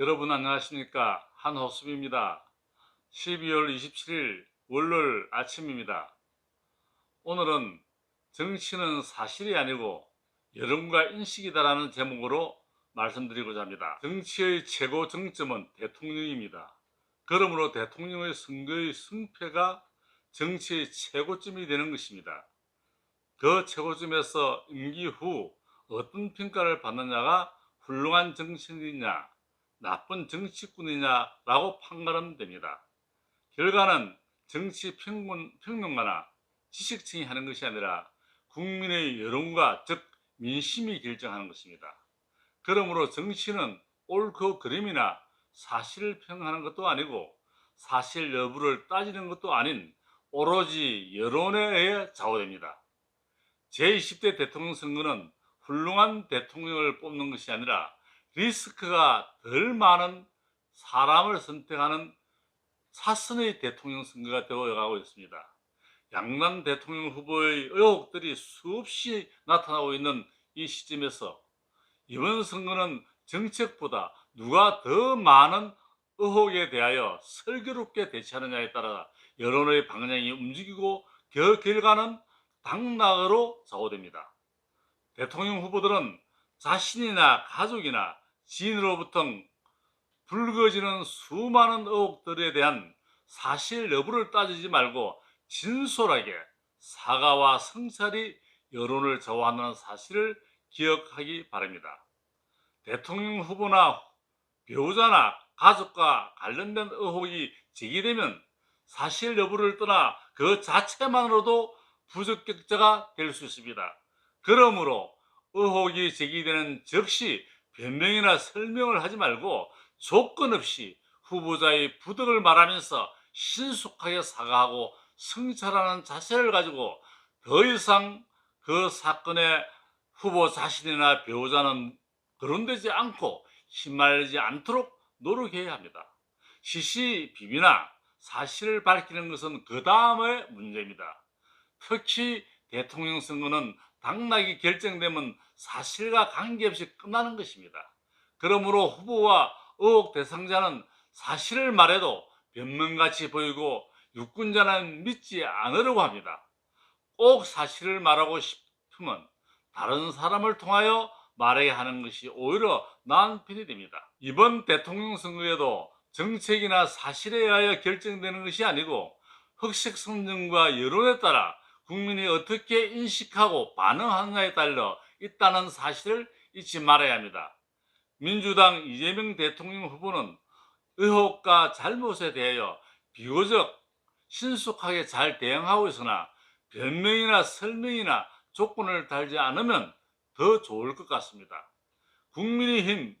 여러분 안녕하십니까? 한호섭입니다. 12월 27일 월요일 아침입니다. 오늘은 정치는 사실이 아니고 여론과 인식이다라는 제목으로 말씀드리고자 합니다. 정치의 최고 정점은 대통령입니다. 그러므로 대통령의 선거의 승패가 정치의 최고점이 되는 것입니다. 그 최고점에서 임기 후 어떤 평가를 받느냐가 훌륭한 정치인이냐 나쁜 정치꾼이냐라고 판가름 됩니다. 결과는 정치 평론가나 지식층이 하는 것이 아니라 국민의 여론과 즉 민심이 결정하는 것입니다. 그러므로 정치는 옳고 그름이나 사실을 평하는 것도 아니고 사실 여부를 따지는 것도 아닌 오로지 여론에 의해 좌우됩니다. 제20대 대통령 선거는 훌륭한 대통령을 뽑는 것이 아니라 리스크가 덜 많은 사람을 선택하는 사선의 대통령 선거가 되어가고 있습니다. 양남 대통령 후보의 의혹들이 수없이 나타나고 있는 이 시점에서 이번 선거는 정책보다 누가 더 많은 의혹에 대하여 슬기롭게 대처하느냐에 따라 여론의 방향이 움직이고 그 결과는 당락으로 좌우됩니다. 대통령 후보들은 자신이나 가족이나 지인으로부터 불거지는 수많은 의혹들에 대한 사실 여부를 따지지 말고 진솔하게 사과와 성찰이 여론을 좌우한다는 사실을 기억하기 바랍니다. 대통령 후보나 배우자나 가족과 관련된 의혹이 제기되면 사실 여부를 떠나 그 자체만으로도 부적격자가 될 수 있습니다. 그러므로 의혹이 제기되는 즉시 변명이나 설명을 하지 말고 조건 없이 후보자의 부덕을 말하면서 신속하게 사과하고 성찰하는 자세를 가지고 더 이상 그 사건에 후보 자신이나 배우자는 거론되지 않고 휘말리지 않도록 노력해야 합니다. 시시 비비나 사실을 밝히는 것은 그 다음의 문제입니다. 특히 대통령 선거는 당락이 결정되면 사실과 관계없이 끝나는 것입니다. 그러므로 후보와 의혹 대상자는 사실을 말해도 변명같이 보이고 유권자는 믿지 않으려고 합니다. 꼭 사실을 말하고 싶으면 다른 사람을 통하여 말해야 하는 것이 오히려 나은 편이 됩니다. 이번 대통령 선거에도 정책이나 사실에 의하여 결정되는 것이 아니고 흑색 선전과 여론에 따라 국민이 어떻게 인식하고 반응하느냐에 따라 있다는 사실을 잊지 말아야 합니다. 민주당 이재명 대통령 후보는 의혹과 잘못에 대하여 비교적 신속하게 잘 대응하고 있으나 변명이나 설명이나 조건을 달지 않으면 더 좋을 것 같습니다. 국민의힘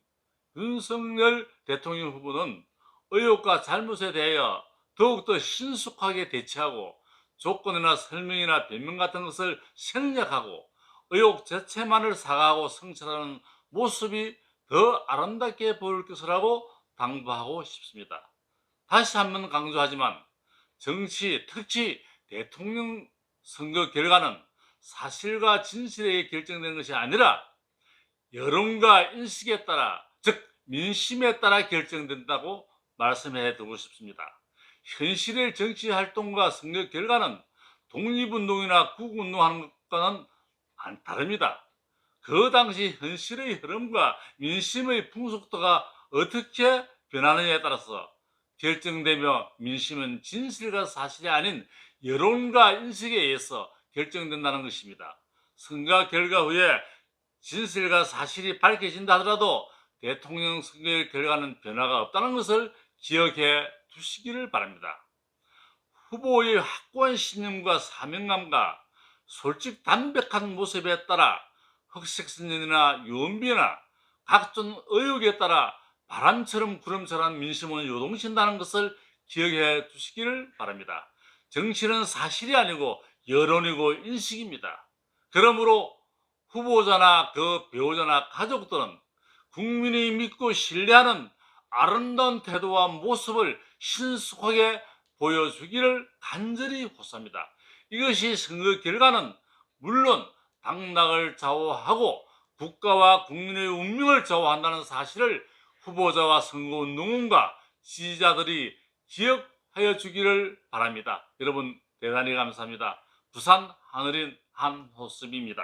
윤석열 대통령 후보는 의혹과 잘못에 대하여 더욱더 신속하게 대처하고 조건이나 설명이나 변명 같은 것을 생략하고 의혹 자체만을 사과하고 성찰하는 모습이 더 아름답게 보일 것이라고 당부하고 싶습니다. 다시 한번 강조하지만 정치, 특히 대통령 선거 결과는 사실과 진실에 결정되는 것이 아니라 여론과 인식에 따라, 즉 민심에 따라 결정된다고 말씀해 두고 싶습니다. 현실의 정치 활동과 선거 결과는 독립운동이나 국운동하는 것과는 다릅니다. 그 당시 현실의 흐름과 민심의 풍속도가 어떻게 변하느냐에 따라서 결정되며 민심은 진실과 사실이 아닌 여론과 인식에 의해서 결정된다는 것입니다. 선거 결과 후에 진실과 사실이 밝혀진다 하더라도 대통령 선거의 결과는 변화가 없다는 것을 기억해 두시기를 바랍니다. 후보의 확고한 신념과 사명감과 솔직 담백한 모습에 따라 흑색선전이나 유언비나 각종 의혹에 따라 바람처럼 구름처럼 민심은 요동친다는 것을 기억해 두시기를 바랍니다. 정치는 사실이 아니고 여론이고 인식입니다. 그러므로 후보자나 그 배우자나 가족들은 국민이 믿고 신뢰하는 아름다운 태도와 모습을 신속하게 보여주기를 간절히 호소합니다. 이것이 선거 결과는 물론 당락을 좌우하고 국가와 국민의 운명을 좌우한다는 사실을 후보자와 선거운 누군가 지지자들이 기억하여 주기를 바랍니다. 여러분 대단히 감사합니다. 부산 하늘인 한호섭입니다.